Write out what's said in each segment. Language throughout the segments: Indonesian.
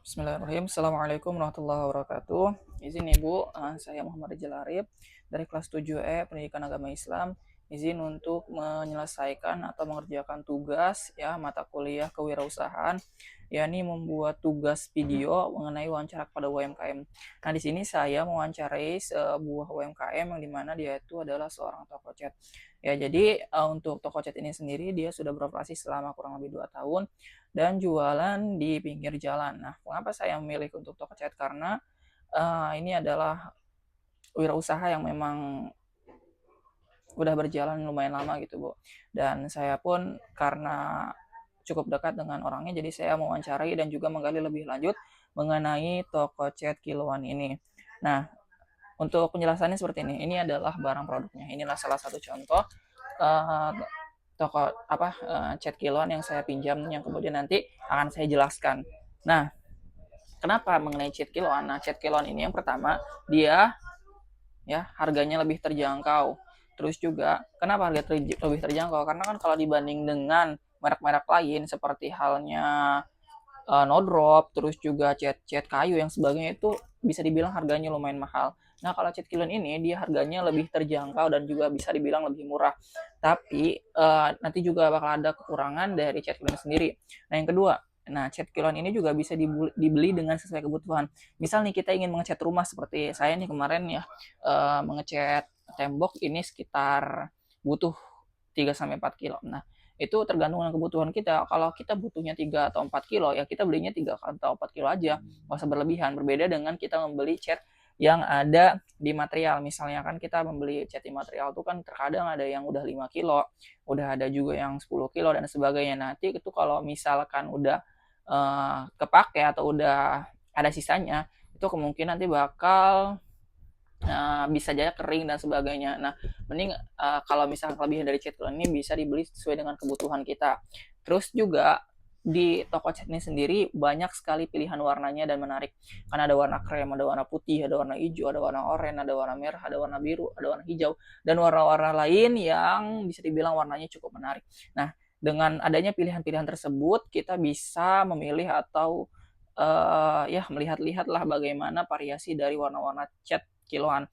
Bismillahirrahmanirrahim. Assalamualaikum warahmatullahi wabarakatuh. Izin Ibu, saya Muhammad Rizal Arif dari kelas 7E Pendidikan Agama Islam. Izin untuk menyelesaikan atau mengerjakan tugas mata kuliah kewirausahaan, yakni membuat tugas video mengenai wawancara kepada UMKM. Nah, di sini saya mewawancarai sebuah UMKM yang dimana dia itu adalah seorang toko cat. Ya, jadi untuk toko cat ini sendiri dia sudah beroperasi selama kurang lebih 2 tahun dan jualan di pinggir jalan. Nah, mengapa saya memilih untuk toko cat? Karena ini adalah wirausaha yang memang udah berjalan lumayan lama gitu, Bu. Dan saya pun karena cukup dekat dengan orangnya, jadi saya mewawancarai dan juga menggali lebih lanjut mengenai toko cat kiloan ini. Nah, untuk penjelasannya seperti ini. Ini adalah barang produknya. Inilah salah satu contoh uh, toko cat kiloan yang saya pinjam yang kemudian nanti akan saya jelaskan. Nah, kenapa mengenai cat kiloan? Nah, cat kiloan ini yang pertama dia harganya lebih terjangkau. Terus juga kenapa harga lebih terjangkau? Karena kan kalau dibanding dengan merek-merek lain seperti halnya no drop, terus juga cat kayu yang sebagainya itu bisa dibilang harganya lumayan mahal. Nah, kalau cat kilon ini dia harganya lebih terjangkau dan juga bisa dibilang lebih murah. Tapi nanti juga bakal ada kekurangan dari cat kilon sendiri. Nah, yang kedua, cat kilon ini juga bisa dibeli dengan sesuai kebutuhan. Misal nih kita ingin mengecat rumah seperti saya nih kemarin mengecat tembok ini sekitar butuh 3 sampai 4 kilo. Nah, itu tergantung dengan kebutuhan kita. Kalau kita butuhnya 3 atau 4 kilo, ya kita belinya 3 atau 4 kilo aja, nggak usah berlebihan. Berbeda dengan kita membeli cat yang ada di material. Misalnya kan kita membeli cat di material itu kan terkadang ada yang udah 5 kilo, udah ada juga yang 10 kilo dan sebagainya. Nanti itu kalau misalkan udah kepake atau udah ada sisanya, itu kemungkinan nanti bakal bisa jadi kering dan sebagainya. Nah, mending kalau misalnya kelebihan dari cat ini bisa dibeli sesuai dengan kebutuhan kita. Terus juga di toko cat ini sendiri banyak sekali pilihan warnanya dan menarik. Karena ada warna krem, ada warna putih, ada warna hijau, ada warna oranye, ada warna merah, ada warna biru, ada warna hijau, dan warna-warna lain yang bisa dibilang warnanya cukup menarik. Nah, dengan adanya pilihan-pilihan tersebut, kita bisa memilih atau melihat-lihat lah bagaimana variasi dari warna-warna cat kiloan.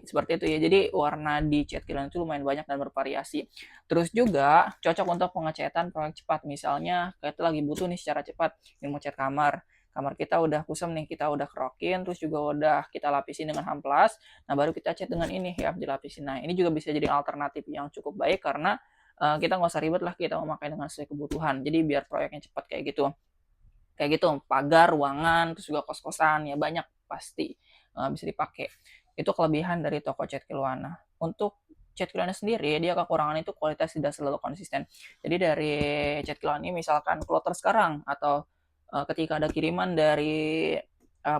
Seperti itu ya. Jadi warna di cat kiloan itu lumayan banyak dan bervariasi. Terus juga cocok untuk pengecatan proyek cepat. Misalnya kita lagi butuh nih secara cepat ingin mau cat kamar. Kamar kita udah kusam nih, kita udah kerokin, terus juga udah kita lapisin dengan amplas. Nah, baru kita cat dengan ini ya, dilapisin. Nah, ini juga bisa jadi alternatif yang cukup baik karena kita nggak usah ribet lah kita memakai dengan sesuai kebutuhan. Jadi biar proyeknya cepat kayak gitu. Kayak gitu, pagar, ruangan, terus juga kos-kosan, ya banyak pasti bisa dipakai. Itu kelebihan dari toko cat Kiloana. Untuk cat Kiloana sendiri, dia kekurangan itu kualitas tidak selalu konsisten. Jadi dari cat Kiloana ini misalkan kloter sekarang atau ketika ada kiriman dari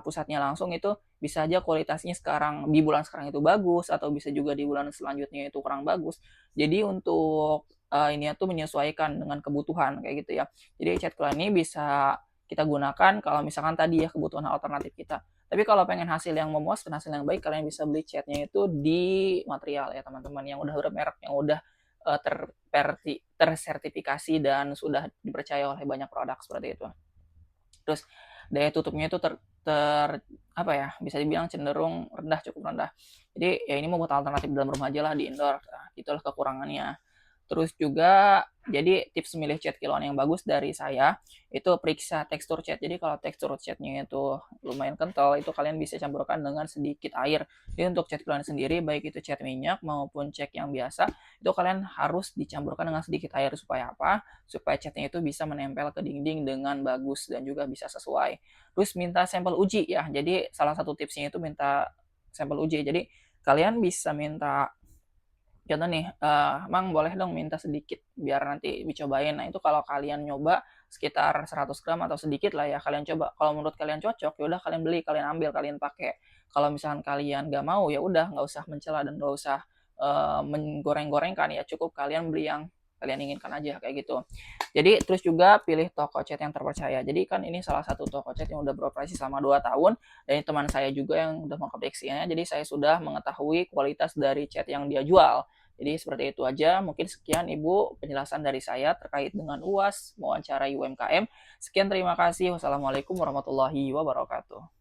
pusatnya langsung itu bisa aja kualitasnya sekarang di bulan sekarang itu bagus atau bisa juga di bulan selanjutnya itu kurang bagus. Jadi untuk ini tuh menyesuaikan dengan kebutuhan kayak gitu ya. Jadi cat Kiloana ini bisa kita gunakan kalau misalkan tadi ya kebutuhan alternatif kita. Tapi kalau pengen hasil yang memuaskan, hasil yang baik, kalian bisa beli catnya itu di material ya teman-teman yang udah bermerek, yang udah tersertifikasi dan sudah dipercaya oleh banyak produk seperti itu. Terus daya tutupnya itu bisa dibilang cenderung rendah, cukup rendah. Jadi ya ini membuat alternatif dalam rumah aja lah di indoor. Nah, itulah kekurangannya. Terus juga jadi tips memilih cat kiloan yang bagus dari saya itu periksa tekstur cat. Jadi kalau tekstur catnya itu lumayan kental, itu kalian bisa campurkan dengan sedikit air. Jadi untuk cat kiloan sendiri baik itu cat minyak maupun cat yang biasa itu kalian harus dicampurkan dengan sedikit air supaya apa? Supaya catnya itu bisa menempel ke dinding dengan bagus dan juga bisa sesuai. Terus minta sampel uji ya. Jadi salah satu tipsnya itu minta sampel uji. Jadi kalian bisa minta contoh nih, Mang boleh dong minta sedikit biar nanti dicobain. Nah, itu kalau kalian nyoba sekitar 100 gram atau sedikit lah ya kalian coba. Kalau menurut kalian cocok, ya udah kalian beli, kalian ambil, kalian pakai. Kalau misalkan kalian nggak mau, ya udah nggak usah mencela dan nggak usah menggoreng-gorengkan ya. Cukup kalian beli yang kalian inginkan aja kayak gitu. Jadi terus juga pilih toko cat yang terpercaya. Jadi kan ini salah satu toko cat yang udah beroperasi selama 2 tahun dan ini teman saya juga yang udah mengkoleksinya. Jadi saya sudah mengetahui kualitas dari cat yang dia jual. Jadi seperti itu aja. Mungkin sekian Ibu penjelasan dari saya terkait dengan UAS mewawancarai UMKM. Sekian, terima kasih. Wassalamualaikum warahmatullahi wabarakatuh.